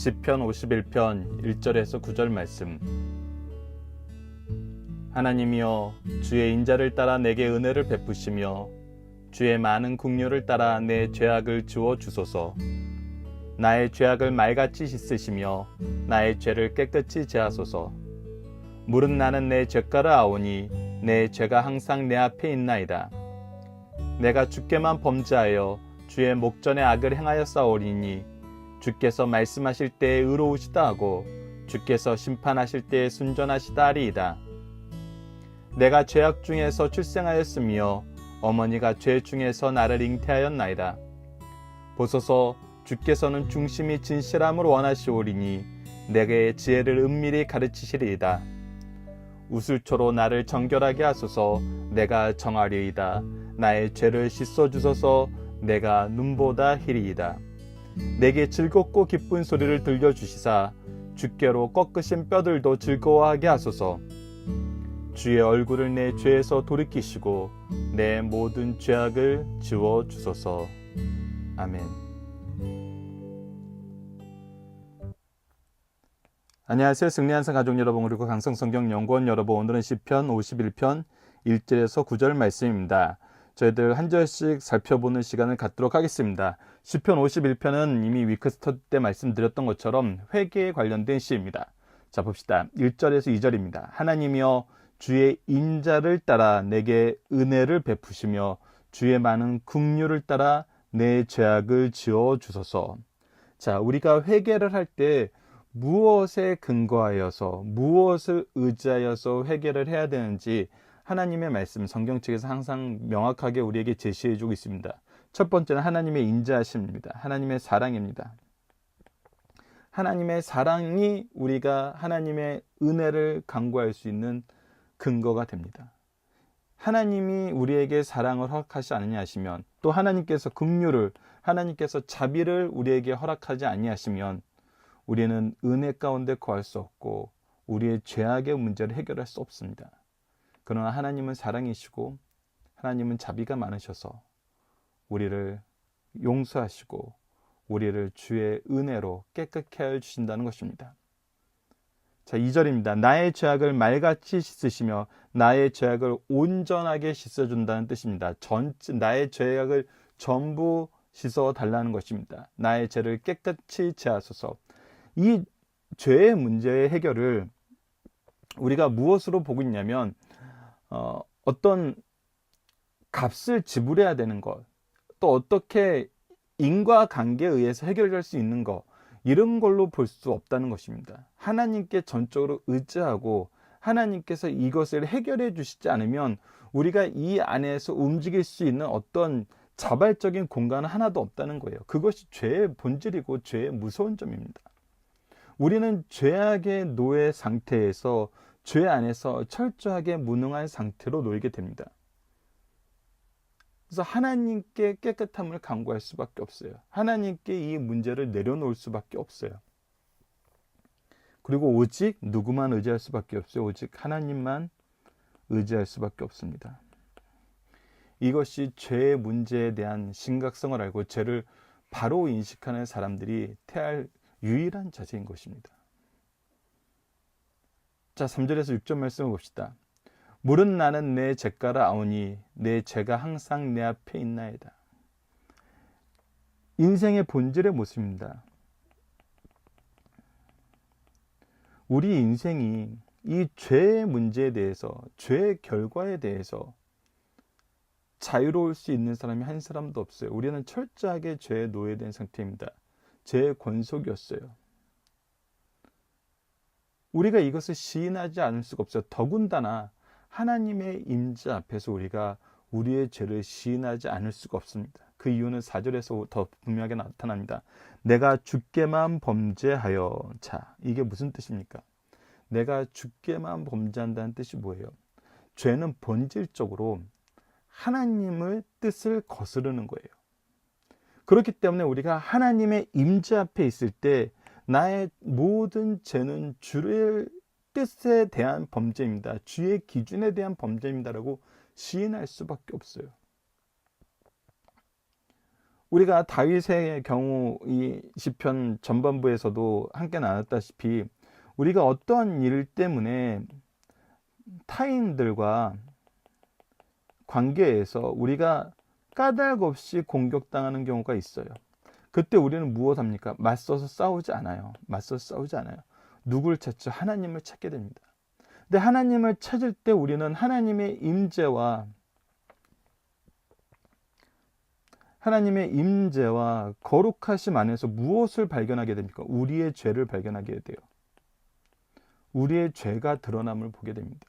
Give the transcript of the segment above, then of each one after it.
시편 51편 1절에서 9절 말씀. 하나님이여, 주의 인자를 따라 내게 은혜를 베푸시며 주의 많은 긍휼을 따라 내 죄악을 지워 주소서. 나의 죄악을 말같이 씻으시며 나의 죄를 깨끗이 제하소서. 무릇 나는 내 죄가를 아오니 내 죄가 항상 내 앞에 있나이다. 내가 주께만 범죄하여 주의 목전에 악을 행하여 싸우리니 주께서 말씀하실 때에 의로우시다 하고 주께서 심판하실 때에 순전하시다 하리이다. 내가 죄악 중에서 출생하였으며 어머니가 죄 중에서 나를 잉태하였나이다. 보소서, 주께서는 중심이 진실함을 원하시오리니 내게 지혜를 은밀히 가르치시리이다. 우슬초로 나를 정결하게 하소서. 내가 정하리이다. 나의 죄를 씻어주소서. 내가 눈보다 희리이다. 내게 즐겁고 기쁜 소리를 들려주시사 주께로 꺾으신 뼈들도 즐거워하게 하소서. 주의 얼굴을 내 죄에서 돌이키시고 내 모든 죄악을 지워주소서. 아멘. 안녕하세요. 승리한상 가족 여러분, 그리고 강성성경연구원 여러분, 오늘은 시편 51편 1절에서 9절 말씀입니다. 저희들 한 절씩 살펴보는 시간을 갖도록 하겠습니다. 시편 51편은 이미 위크스터디 때 말씀드렸던 것처럼 회개에 관련된 시입니다. 자, 봅시다. 1절에서 2절입니다. 하나님이여, 주의 인자를 따라 내게 은혜를 베푸시며 주의 많은 긍휼을 따라 내 죄악을 지워 주소서. 자, 우리가 회개를 할 때 무엇에 근거하여서, 무엇을 의지하여서 회개를 해야 되는지 하나님의 말씀, 성경책에서 항상 명확하게 우리에게 제시해주고 있습니다. 첫 번째는 하나님의 인자하심입니다. 하나님의 사랑입니다. 하나님의 사랑이 우리가 하나님의 은혜를 간구할 수 있는 근거가 됩니다. 하나님이 우리에게 사랑을 허락하지 아니하시면, 또 하나님께서 긍휼을, 하나님께서 자비를 우리에게 허락하지 아니하시면 우리는 은혜 가운데 거할 수 없고 우리의 죄악의 문제를 해결할 수 없습니다. 그러나 하나님은 사랑이시고 하나님은 자비가 많으셔서 우리를 용서하시고 우리를 주의 은혜로 깨끗게 하여 주신다는 것입니다. 자, 2절입니다. 나의 죄악을 말같이 씻으시며 나의 죄악을 온전하게 씻어준다는 뜻입니다. 나의 죄악을 전부 씻어달라는 것입니다. 나의 죄를 깨끗이 제하소서. 이 죄의 문제의 해결을 우리가 무엇으로 보고 있냐면 어떤 값을 지불해야 되는 것, 또 어떻게 인과관계에 의해서 해결될 수 있는 것, 이런 걸로 볼 수 없다는 것입니다. 하나님께 전적으로 의지하고 하나님께서 이것을 해결해 주시지 않으면 우리가 이 안에서 움직일 수 있는 어떤 자발적인 공간은 하나도 없다는 거예요. 그것이 죄의 본질이고 죄의 무서운 점입니다. 우리는 죄악의 노예 상태에서 죄 안에서 철저하게 무능한 상태로 놓이게 됩니다. 그래서 하나님께 깨끗함을 간구할 수밖에 없어요. 하나님께 이 문제를 내려놓을 수밖에 없어요. 그리고 오직 누구만 의지할 수밖에 없어요. 오직 하나님만 의지할 수밖에 없습니다. 이것이 죄의 문제에 대한 심각성을 알고 죄를 바로 인식하는 사람들이 태할 유일한 자세인 것입니다. 자, 3절에서 6절 말씀을 봅시다. 무릇 나는 내 죄가를 아오니 내 죄가 항상 내 앞에 있나이다. 인생의 본질의 모습입니다. 우리 인생이 이 죄의 문제에 대해서, 죄의 결과에 대해서 자유로울 수 있는 사람이 한 사람도 없어요. 우리는 철저하게 죄에 노예된 상태입니다. 죄의 권속이었어요. 우리가 이것을 시인하지 않을 수가 없어요. 더군다나 하나님의 임재 앞에서 우리가 우리의 죄를 시인하지 않을 수가 없습니다. 그 이유는 4절에서 더 분명하게 나타납니다. 내가 주께만 범죄하여. 자, 이게 무슨 뜻입니까? 내가 주께만 범죄한다는 뜻이 뭐예요? 죄는 본질적으로 하나님의 뜻을 거스르는 거예요. 그렇기 때문에 우리가 하나님의 임재 앞에 있을 때 나의 모든 죄는 주의 뜻에 대한 범죄입니다. 주의 기준에 대한 범죄입니다라고 시인할 수밖에 없어요. 우리가 다윗의 경우 이 시편 전반부에서도 함께 나눴다시피 우리가 어떠한 일 때문에 타인들과 관계에서 우리가 까닭 없이 공격당하는 경우가 있어요. 그때 우리는 무엇합니까? 맞서서 싸우지 않아요. 맞서서 싸우지 않아요. 누굴 찾죠? 하나님을 찾게 됩니다. 근데 하나님을 찾을 때 우리는 하나님의 임재와 거룩하심 안에서 무엇을 발견하게 됩니까? 우리의 죄를 발견하게 돼요. 우리의 죄가 드러남을 보게 됩니다.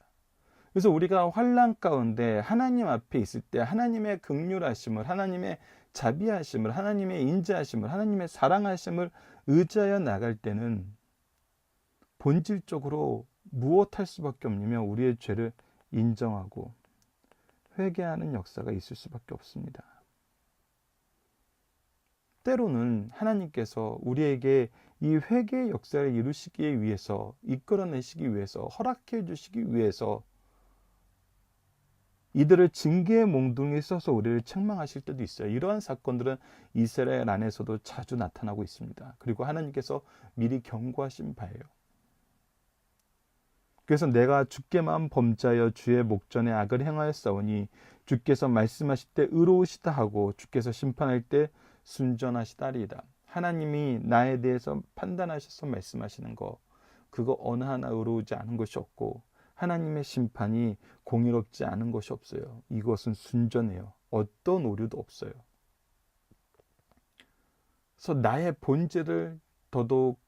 그래서 우리가 환난 가운데 하나님 앞에 있을 때 하나님의 긍휼하심을, 하나님의 자비하심을, 하나님의 인자하심을, 하나님의 사랑하심을 의지하여 나갈 때는 본질적으로 무엇할 수밖에 없냐면 우리의 죄를 인정하고 회개하는 역사가 있을 수밖에 없습니다. 때로는 하나님께서 우리에게 이 회개의 역사를 이루시기 위해서, 이끌어내시기 위해서, 허락해 주시기 위해서 이들을 징계의 몽둥이에 써서 우리를 책망하실 때도 있어요. 이러한 사건들은 이스라엘 안에서도 자주 나타나고 있습니다. 그리고 하나님께서 미리 경고하신 바예요. 그래서 내가 주께만 범죄하여 주의 목전에 악을 행하였사오니 주께서 말씀하실 때 의로우시다 하고 주께서 심판할 때 순전하시다리이다. 하나님이 나에 대해서 판단하셔서 말씀하시는 거, 그거 어느 하나 의로우지 않은 것이 없고 하나님의 심판이 공의롭지 않은 것이 없어요. 이것은 순전해요. 어떤 오류도 없어요. 그래서 나의 본질을 더더욱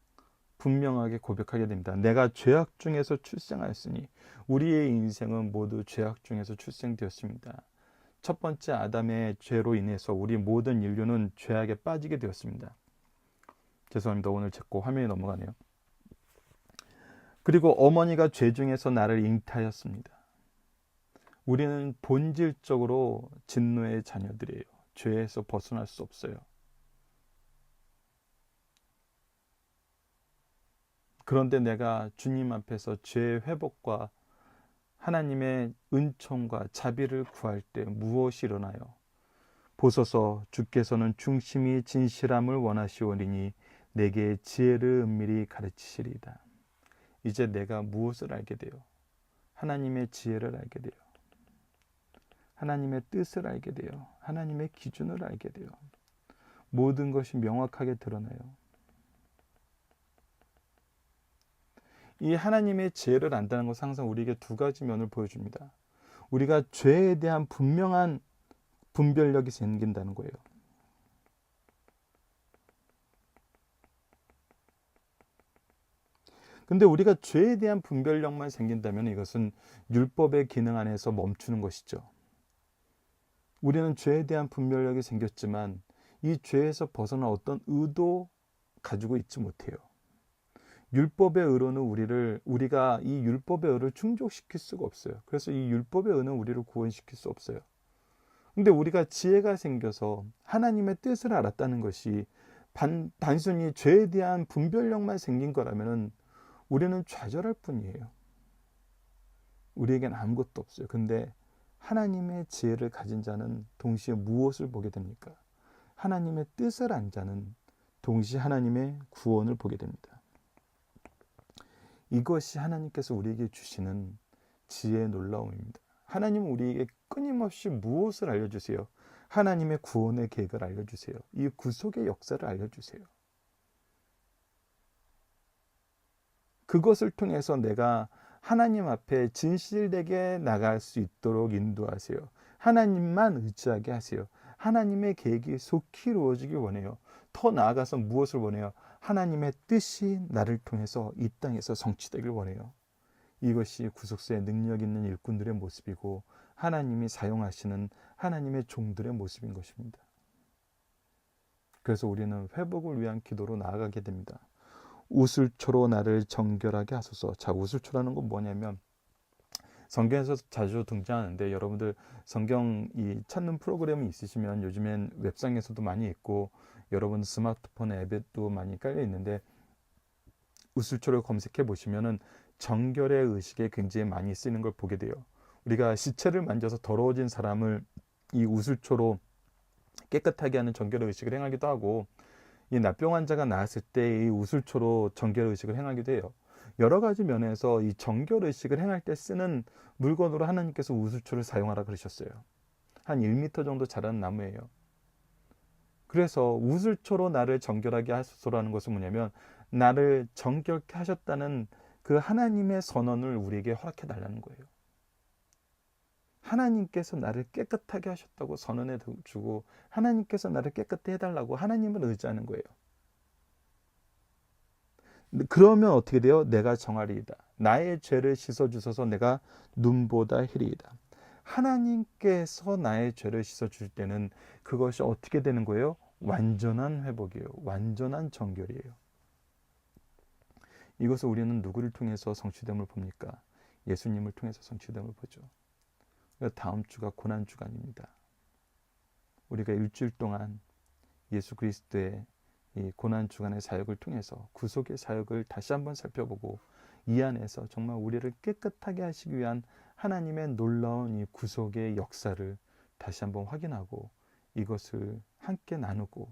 분명하게 고백하게 됩니다. 내가 죄악 중에서 출생하였으니 우리의 인생은 모두 죄악 중에서 출생되었습니다. 첫 번째 아담의 죄로 인해서 우리 모든 인류는 죄악에 빠지게 되었습니다. 죄송합니다. 오늘 제거 화면이 넘어가네요. 그리고 어머니가 죄 중에서 나를 잉태하였습니다. 우리는 본질적으로 진노의 자녀들이에요. 죄에서 벗어날 수 없어요. 그런데 내가 주님 앞에서 죄의 회복과 하나님의 은총과 자비를 구할 때 무엇이 일어나요? 보소서 주께서는 중심이 진실함을 원하시오니 내게 지혜를 은밀히 가르치시리이다. 이제 내가 무엇을 알게 돼요? 하나님의 지혜를 알게 돼요. 하나님의 뜻을 알게 돼요. 하나님의 기준을 알게 돼요. 모든 것이 명확하게 드러나요. 이 하나님의 지혜를 안다는 것은 항상 우리에게 두 가지 면을 보여줍니다. 우리가 죄에 대한 분명한 분별력이 생긴다는 거예요. 근데 우리가 죄에 대한 분별력만 생긴다면 이것은 율법의 기능 안에서 멈추는 것이죠. 우리는 죄에 대한 분별력이 생겼지만 이 죄에서 벗어난 어떤 의도 가지고 있지 못해요. 율법의 의로는 우리가 이 율법의 의를 충족시킬 수가 없어요. 그래서 이 율법의 의는 우리를 구원시킬 수 없어요. 근데 우리가 지혜가 생겨서 하나님의 뜻을 알았다는 것이 단순히 죄에 대한 분별력만 생긴 거라면 우리는 좌절할 뿐이에요. 우리에겐 아무것도 없어요. 근데 하나님의 지혜를 가진 자는 동시에 무엇을 보게 됩니까? 하나님의 뜻을 안 자는 동시에 하나님의 구원을 보게 됩니다. 이것이 하나님께서 우리에게 주시는 지혜의 놀라움입니다. 하나님은 우리에게 끊임없이 무엇을 알려주세요? 하나님의 구원의 계획을 알려주세요. 이 구속의 역사를 알려주세요. 그것을 통해서 내가 하나님 앞에 진실되게 나갈 수 있도록 인도하세요. 하나님만 의지하게 하세요. 하나님의 계획이 속히 이루어지길 원해요. 더 나아가서 무엇을 원해요? 하나님의 뜻이 나를 통해서 이 땅에서 성취되길 원해요. 이것이 구속사의 능력 있는 일꾼들의 모습이고 하나님이 사용하시는 하나님의 종들의 모습인 것입니다. 그래서 우리는 회복을 위한 기도로 나아가게 됩니다. 우슬초로 나를 정결하게 하소서. 자, 우슬초라는 건 뭐냐면 성경에서 자주 등장하는데 여러분들 성경 찾는 프로그램이 있으시면 요즘엔 웹상에서도 많이 있고 여러분 스마트폰 앱에도 많이 깔려 있는데 우슬초를 검색해 보시면은 정결의 의식에 굉장히 많이 쓰이는 걸 보게 돼요. 우리가 시체를 만져서 더러워진 사람을 이 우슬초로 깨끗하게 하는 정결의 의식을 행하기도 하고, 이 납병 환자가 나았을 때 이 우슬초로 정결의 의식을 행하기도 해요. 여러 가지 면에서 이 정결의 의식을 행할 때 쓰는 물건으로 하나님께서 우슬초를 사용하라 그러셨어요. 한 1m 정도 자라는 나무예요. 그래서 우슬초로 나를 정결하게 하소서라는 것은 뭐냐면, 나를 정결케 하셨다는 그 하나님의 선언을 우리에게 허락해 달라는 거예요. 하나님께서 나를 깨끗하게 하셨다고 선언해 주고, 하나님께서 나를 깨끗해 해달라고 하나님을 의지하는 거예요. 그러면 어떻게 돼요? 내가 정하리이다. 나의 죄를 씻어주셔서 내가 눈보다 희리이다. 하나님께서 나의 죄를 씻어줄 때는 그것이 어떻게 되는 거예요? 완전한 회복이에요. 완전한 정결이에요. 이것을 우리는 누구를 통해서 성취됨을 봅니까? 예수님을 통해서 성취됨을 보죠. 다음 주가 고난주간입니다. 우리가 일주일 동안 예수 그리스도의 이 고난주간의 사역을 통해서 구속의 사역을 다시 한번 살펴보고, 이 안에서 정말 우리를 깨끗하게 하시기 위한 하나님의 놀라운 이 구속의 역사를 다시 한번 확인하고, 이것을 함께 나누고,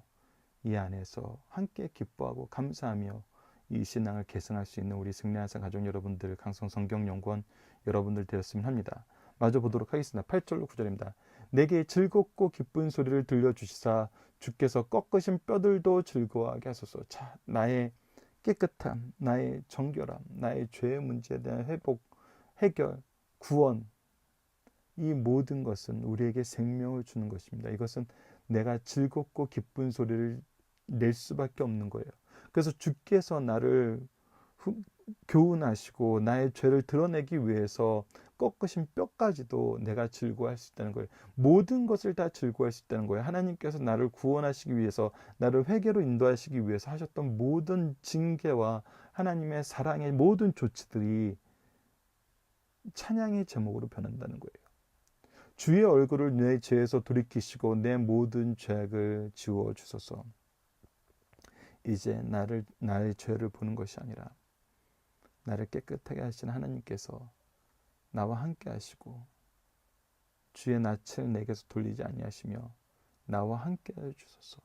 이 안에서 함께 기뻐하고 감사하며 이 신앙을 계승할 수 있는 우리 승리하사 가족 여러분들, 강성성경연구원 여러분들 되었으면 합니다. 마저 보도록 하겠습니다. 8절로 9절입니다. 내게 즐겁고 기쁜 소리를 들려주시사 주께서 꺾으신 뼈들도 즐거워하게 하소서. 자, 나의 깨끗함, 나의 정결함, 나의 죄의 문제에 대한 회복, 해결, 구원, 이 모든 것은 우리에게 생명을 주는 것입니다. 이것은 내가 즐겁고 기쁜 소리를 낼 수밖에 없는 거예요. 그래서 주께서 나를 교훈하시고 나의 죄를 드러내기 위해서 꺾으신 뼈까지도 내가 즐거워할 수 있다는 거예요. 모든 것을 다 즐거워할 수 있다는 거예요. 하나님께서 나를 구원하시기 위해서, 나를 회개로 인도하시기 위해서 하셨던 모든 징계와 하나님의 사랑의 모든 조치들이 찬양의 제목으로 변한다는 거예요. 주의 얼굴을 내 죄에서 돌이키시고 내 모든 죄악을 지워 주소서. 이제 나의 죄를 보는 것이 아니라 나를 깨끗하게 하신 하나님께서 나와 함께 하시고 주의 낯을 내게서 돌리지 아니하시며 나와 함께 해주소서.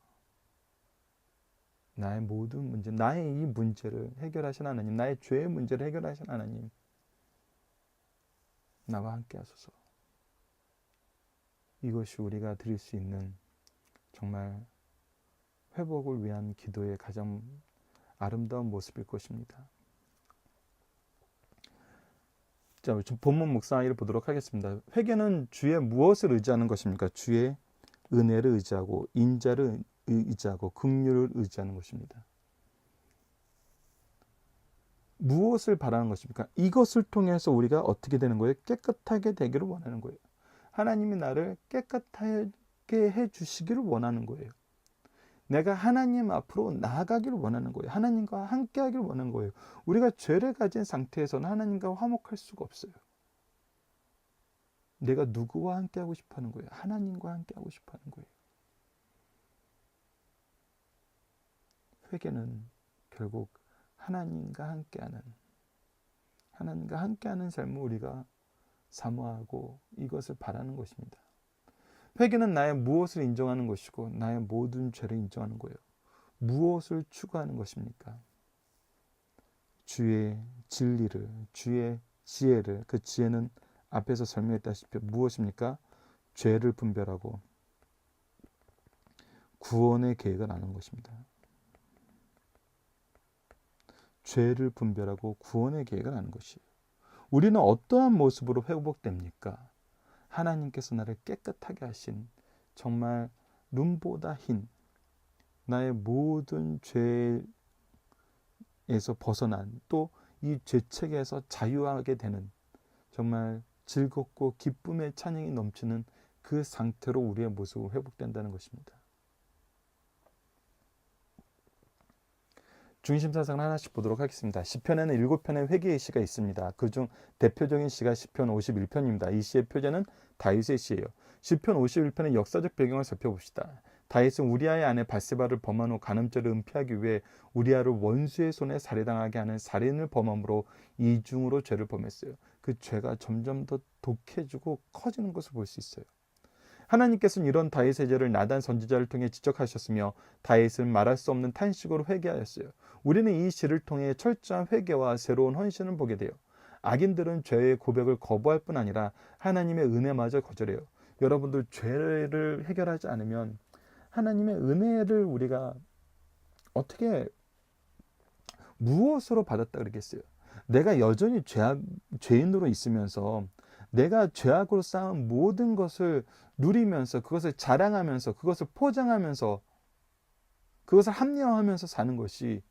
나의 모든 문제, 나의 이 문제를 해결하신 하나님, 나의 죄의 문제를 해결하신 하나님, 나와 함께 하소서. 이것이 우리가 드릴 수 있는 정말 회복을 위한 기도의 가장 아름다운 모습일 것입니다. 자, 본문 묵상하기를 보도록 하겠습니다. 회개는 주의 무엇을 의지하는 것입니까? 주의 은혜를 의지하고 인자를 의지하고 긍휼을 의지하는 것입니다. 무엇을 바라는 것입니까? 이것을 통해서 우리가 어떻게 되는 거예요? 깨끗하게 되기를 원하는 거예요. 하나님이 나를 깨끗하게 해주시기를 원하는 거예요. 내가 하나님 앞으로 나아가기를 원하는 거예요. 하나님과 함께 하기를 원하는 거예요. 우리가 죄를 가진 상태에서는 하나님과 화목할 수가 없어요. 내가 누구와 함께 하고 싶어 하는 거예요? 하나님과 함께 하고 싶어 하는 거예요. 회개는 결국 하나님과 함께하는 삶을 우리가 사모하고 이것을 바라는 것입니다. 회개는 나의 무엇을 인정하는 것이고 나의 모든 죄를 인정하는 거예요. 무엇을 추구하는 것입니까? 주의 진리를, 주의 지혜를, 그 지혜는 앞에서 설명했다시피 무엇입니까? 죄를 분별하고 구원의 계획을 아는 것입니다. 죄를 분별하고 구원의 계획을 아는 것이에요. 우리는 어떠한 모습으로 회복됩니까? 하나님께서 나를 깨끗하게 하신 정말 눈보다 흰 나의 모든 죄에서 벗어난 또 이 죄책에서 자유하게 되는 정말 즐겁고 기쁨의 찬양이 넘치는 그 상태로 우리의 모습을 회복된다는 것입니다. 중심사상을 하나씩 보도록 하겠습니다. 시편에는 7편의 회개의 시가 있습니다. 그중 대표적인 시가 시편 51편입니다. 이 시의 표제는 다윗의 시예요. 시편 51편의 역사적 배경을 살펴봅시다. 다윗은 우리아의 아내 바세바를 범한 후 간음죄를 은폐하기 위해 우리아를 원수의 손에 살해당하게 하는 살인을 범함으로 이중으로 죄를 범했어요. 그 죄가 점점 더 독해지고 커지는 것을 볼 수 있어요. 하나님께서는 이런 다윗의 죄를 나단 선지자를 통해 지적하셨으며 다윗은 말할 수 없는 탄식으로 회개하였어요. 우리는 이 시를 통해 철저한 회개와 새로운 헌신을 보게 돼요. 악인들은 죄의 고백을 거부할 뿐 아니라 하나님의 은혜마저 거절해요. 여러분들, 죄를 해결하지 않으면 하나님의 은혜를 우리가 어떻게 무엇으로 받았다 그러겠어요? 내가 여전히 죄인으로 있으면서 내가 죄악으로 쌓은 모든 것을 누리면서 그것을 자랑하면서 그것을 포장하면서 그것을 합리화하면서 사는 것이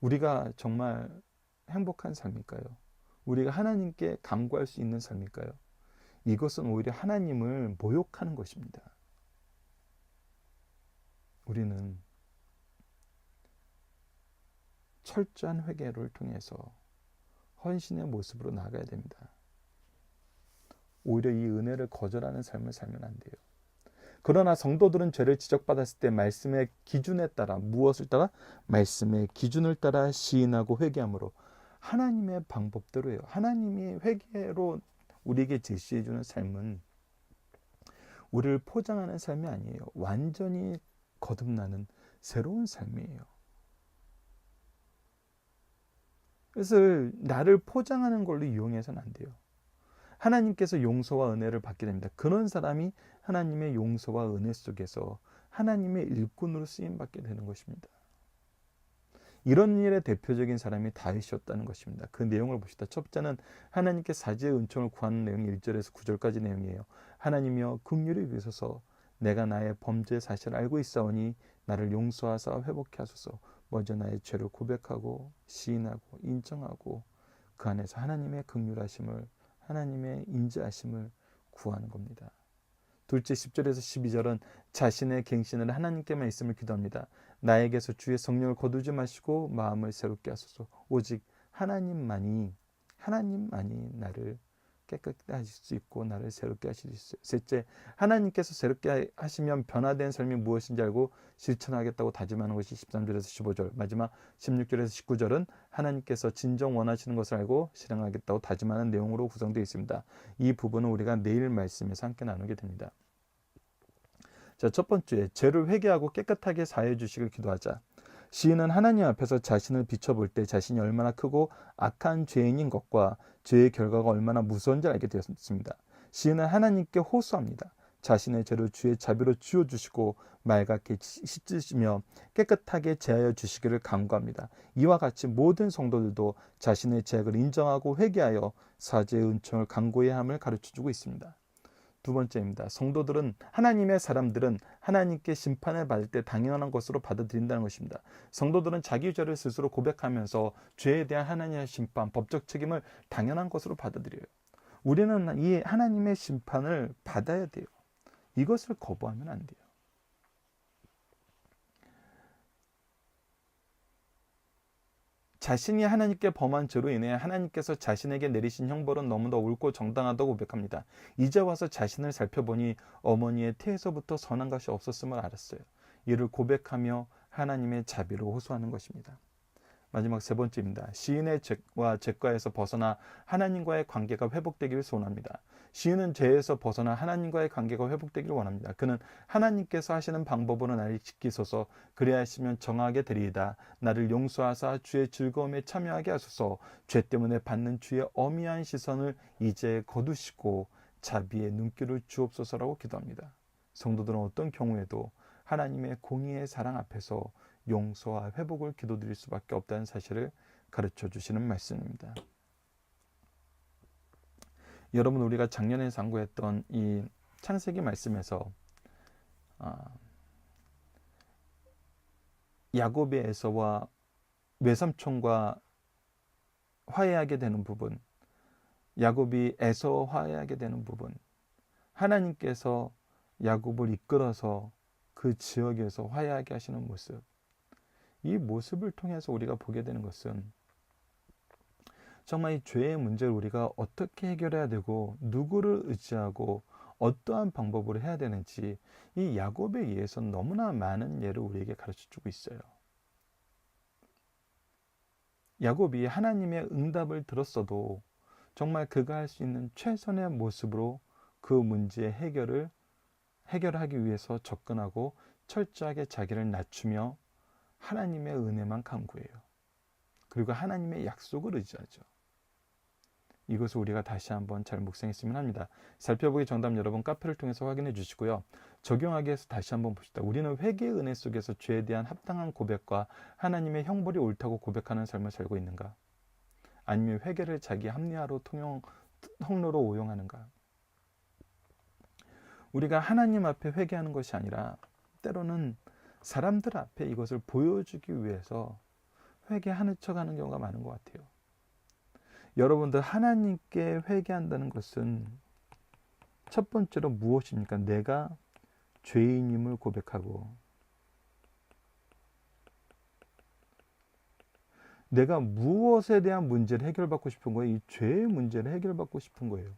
우리가 정말 행복한 삶일까요? 우리가 하나님께 간구할 수 있는 삶일까요? 이것은 오히려 하나님을 모욕하는 것입니다. 우리는 철저한 회개를 통해서 헌신의 모습으로 나아가야 됩니다. 오히려 이 은혜를 거절하는 삶을 살면 안 돼요. 그러나 성도들은 죄를 지적받았을 때 말씀의 기준에 따라, 무엇을 따라? 말씀의 기준을 따라 시인하고 회개함으로 하나님의 방법대로예요. 하나님이 회개로 우리에게 제시해 주는 삶은 우리를 포장하는 삶이 아니에요. 완전히 거듭나는 새로운 삶이에요. 그래서 나를 포장하는 걸로 이용해서는 안 돼요. 하나님께서 용서와 은혜를 받게 됩니다. 그런 사람이 하나님의 용서와 은혜 속에서 하나님의 일꾼으로 쓰임받게 되는 것입니다. 이런 일의 대표적인 사람이 다윗이었다는 것입니다. 그 내용을 봅시다. 첫째는 하나님께 사지의 은총을 구하는 내용이 1절에서 9절까지 내용이에요. 하나님이여 긍휼히 여기소서. 내가 나의 범죄 사실을 알고 있사오니 나를 용서하사 회복케 하소서. 먼저 나의 죄를 고백하고 시인하고 인정하고 그 안에서 하나님의 긍휼하심을, 하나님의 인자하심을 구하는 겁니다. 둘째 10절에서 12절은 자신의 갱신을 하나님께만 있음을 기도합니다. 나에게서 주의 성령을 거두지 마시고 마음을 새롭게 하소서. 오직 하나님만이 나를 깨끗하게 하실 수 있고 나를 새롭게 하실 수 있어요. 셋째, 하나님께서 새롭게 하시면 변화된 삶이 무엇인지 알고 실천하겠다고 다짐하는 것이 13절에서 15절. 마지막 16절에서 19절은 하나님께서 진정 원하시는 것을 알고 실행하겠다고 다짐하는 내용으로 구성되어 있습니다. 이 부분은 우리가 내일 말씀에서 함께 나누게 됩니다. 자, 첫 번째, 죄를 회개하고 깨끗하게 사해 주시길 기도하자. 시인은 하나님 앞에서 자신을 비춰볼 때 자신이 얼마나 크고 악한 죄인인 것과 죄의 결과가 얼마나 무서운지 알게 되었습니다. 시인은 하나님께 호소합니다. 자신의 죄를 주의 자비로 지워주시고 맑게 씻으시며 깨끗하게 제하여 주시기를 간구합니다. 이와 같이 모든 성도들도 자신의 죄악을 인정하고 회개하여 사죄의 은총을 간구해야 함을 가르쳐주고 있습니다. 두 번째입니다. 성도들은, 하나님의 사람들은 하나님께 심판을 받을 때 당연한 것으로 받아들인다는 것입니다. 성도들은 자기 죄를 스스로 고백하면서 죄에 대한 하나님의 심판, 법적 책임을 당연한 것으로 받아들여요. 우리는 이 하나님의 심판을 받아야 돼요. 이것을 거부하면 안 돼요. 자신이 하나님께 범한 죄로 인해 하나님께서 자신에게 내리신 형벌은 너무나 옳고 정당하다고 고백합니다. 이제 와서 자신을 살펴보니 어머니의 태에서부터 선한 것이 없었음을 알았어요. 이를 고백하며 하나님의 자비를 호소하는 것입니다. 마지막 세 번째입니다. 시인의 죄와 죄과에서 벗어나 하나님과의 관계가 회복되기를 소원합니다. 시인은 죄에서 벗어나 하나님과의 관계가 회복되기를 원합니다. 그는 하나님께서 하시는 방법으로 나를 지키소서. 그리하시면 정하게 되리이다. 나를 용서하사 주의 즐거움에 참여하게 하소서. 죄 때문에 받는 주의 어미한 시선을 이제 거두시고 자비의 눈길을 주옵소서라고 기도합니다. 성도들은 어떤 경우에도 하나님의 공의의 사랑 앞에서 용서와 회복을 기도드릴 수밖에 없다는 사실을 가르쳐 주시는 말씀입니다. 여러분, 우리가 작년에 상고했던 이 창세기 말씀에서 야곱의 에서와 외삼촌과 화해하게 되는 부분, 야곱이 에서와 화해하게 되는 부분, 하나님께서 야곱을 이끌어서 그 지역에서 화해하게 하시는 모습, 이 모습을 통해서 우리가 보게 되는 것은 정말 이 죄의 문제를 우리가 어떻게 해결해야 되고 누구를 의지하고 어떠한 방법으로 해야 되는지 이 야곱에 의해서 너무나 많은 예를 우리에게 가르쳐주고 있어요. 야곱이 하나님의 응답을 들었어도 정말 그가 할 수 있는 최선의 모습으로 그 문제의 해결을 해결하기 위해서 접근하고 철저하게 자기를 낮추며 하나님의 은혜만 간구해요. 그리고 하나님의 약속을 의지하죠. 이것을 우리가 다시 한번 잘 묵상했으면 합니다. 살펴보기 정답 여러분 카페를 통해서 확인해 주시고요. 적용하기 위해서 다시 한번 봅시다. 우리는 회개의 은혜 속에서 죄에 대한 합당한 고백과 하나님의 형벌이 옳다고 고백하는 삶을 살고 있는가? 아니면 회개를 자기 합리화로 통로로 오용하는가? 우리가 하나님 앞에 회개하는 것이 아니라 때로는 사람들 앞에 이것을 보여주기 위해서 회개하는 척하는 경우가 많은 것 같아요. 여러분들 하나님께 회개한다는 것은 첫 번째로 무엇입니까? 내가 죄인임을 고백하고 내가 무엇에 대한 문제를 해결받고 싶은 거예요? 이 죄의 문제를 해결받고 싶은 거예요.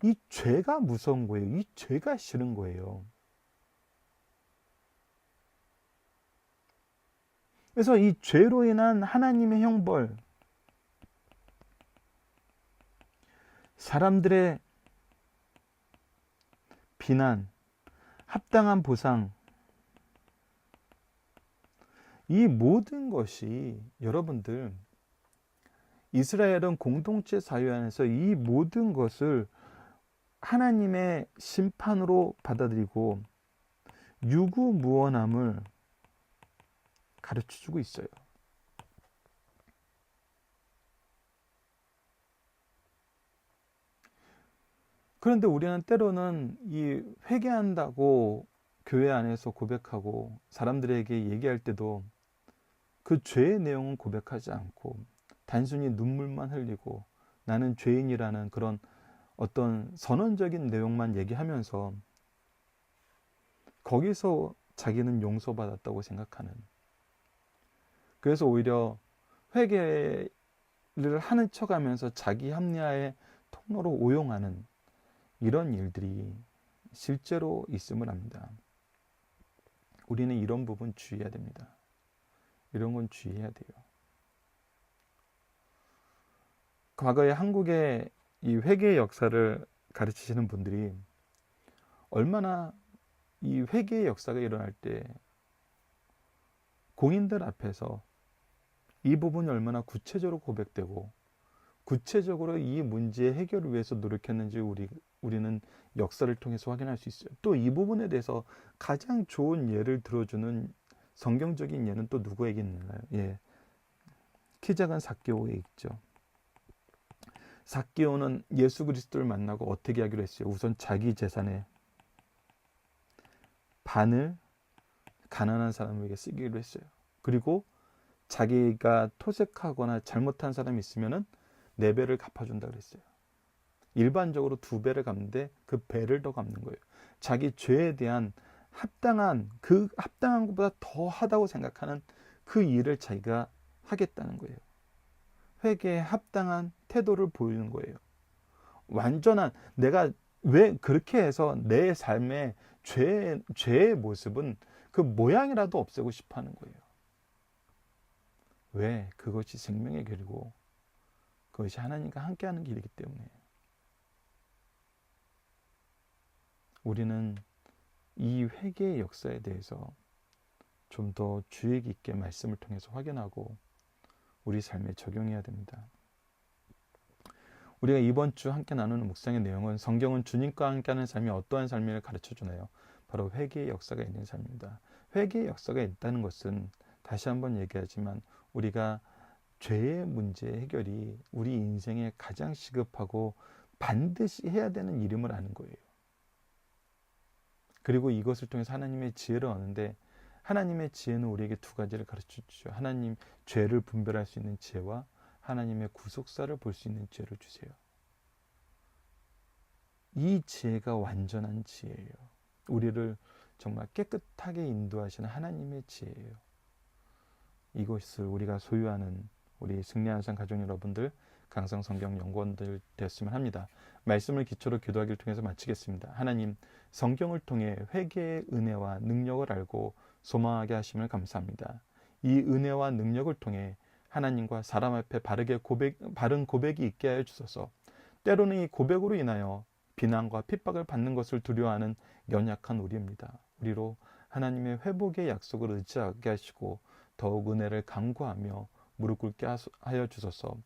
이 죄가 무서운 거예요. 이 죄가 싫은 거예요. 그래서 이 죄로 인한 하나님의 형벌, 사람들의 비난, 합당한 보상, 이 모든 것이 여러분들 이스라엘은 공동체 사회 안에서 이 모든 것을 하나님의 심판으로 받아들이고 유구무원함을 가르쳐주고 있어요. 그런데 우리는 때로는 이 회개한다고 교회 안에서 고백하고 사람들에게 얘기할 때도 그 죄의 내용은 고백하지 않고 단순히 눈물만 흘리고 나는 죄인이라는 그런 어떤 선언적인 내용만 얘기하면서 거기서 자기는 용서받았다고 생각하는, 그래서 오히려 회개를 하는 척하면서 자기 합리화의 통로로 오용하는 이런 일들이 실제로 있음을 압니다. 우리는 이런 부분 주의해야 됩니다. 이런 건 주의해야 돼요. 과거에 한국의 이 회개의 역사를 가르치시는 분들이 얼마나 이 회개의 역사가 일어날 때 공인들 앞에서 이 부분이 얼마나 구체적으로 고백되고 구체적으로 이 문제의 해결을 위해서 노력했는지 우리는 역사를 통해서 확인할 수 있어요. 또 이 부분에 대해서 가장 좋은 예를 들어주는 성경적인 예는 또 누구에게 있는가요? 예, 키 작은 삭개오에 있죠. 삭개오는 예수 그리스도를 만나고 어떻게 하기로 했어요? 우선 자기 재산의 반을 가난한 사람에게 쓰기로 했어요. 그리고 자기가 토색하거나 잘못한 사람이 있으면은 4배를 갚아준다 그랬어요. 일반적으로 2배를 갚는데 그 배를 더 갚는 거예요. 자기 죄에 대한 합당한 것보다 더 하다고 생각하는 그 일을 자기가 하겠다는 거예요. 회개에 합당한 태도를 보이는 거예요. 완전한, 내가 왜 그렇게 해서 내 삶의 죄의 모습은 그 모양이라도 없애고 싶어 하는 거예요. 왜? 그것이 생명의 길이고 그것이 하나님과 함께하는 길이기 때문에. 우리는 이 회개의 역사에 대해서 좀 더 주의 깊게 말씀을 통해서 확인하고 우리 삶에 적용해야 됩니다. 우리가 이번 주 함께 나누는 묵상의 내용은 성경은 주님과 함께하는 삶이 어떠한 삶을 가르쳐주나요? 바로 회개의 역사가 있는 삶입니다. 회개의 역사가 있다는 것은 다시 한번 얘기하지만 우리가 죄의 문제 해결이 우리 인생에 가장 시급하고 반드시 해야 되는 일임을 아는 거예요. 그리고 이것을 통해서 하나님의 지혜를 얻는데 하나님의 지혜는 우리에게 2가지를 가르쳐 주죠. 하나님 죄를 분별할 수 있는 지혜와 하나님의 구속사를 볼 수 있는 지혜를 주세요. 이 지혜가 완전한 지혜예요. 우리를 정말 깨끗하게 인도하시는 하나님의 지혜예요. 이것을 우리가 소유하는 우리 승리한산 가족 여러분들, 강성 성경 연구원들 됐으면 합니다. 말씀을 기초로 기도하기를 통해서 마치겠습니다. 하나님, 성경을 통해 회개의 은혜와 능력을 알고 소망하게 하심을 감사합니다. 이 은혜와 능력을 통해 하나님과 사람 앞에 바른 고백이 있게 하여 주소서. 때로는 이 고백으로 인하여 비난과 핍박을 받는 것을 두려워하는 연약한 우리입니다. 우리로 하나님의 회복의 약속을 의지하게 하시고 더욱 은혜를 간구하며 무릎 꿇게 하여 주소서.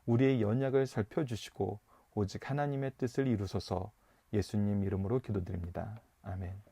우리의 연약을 살펴주시고 오직 하나님의 뜻을 이루소서. 예수님 이름으로 기도드립니다. 아멘.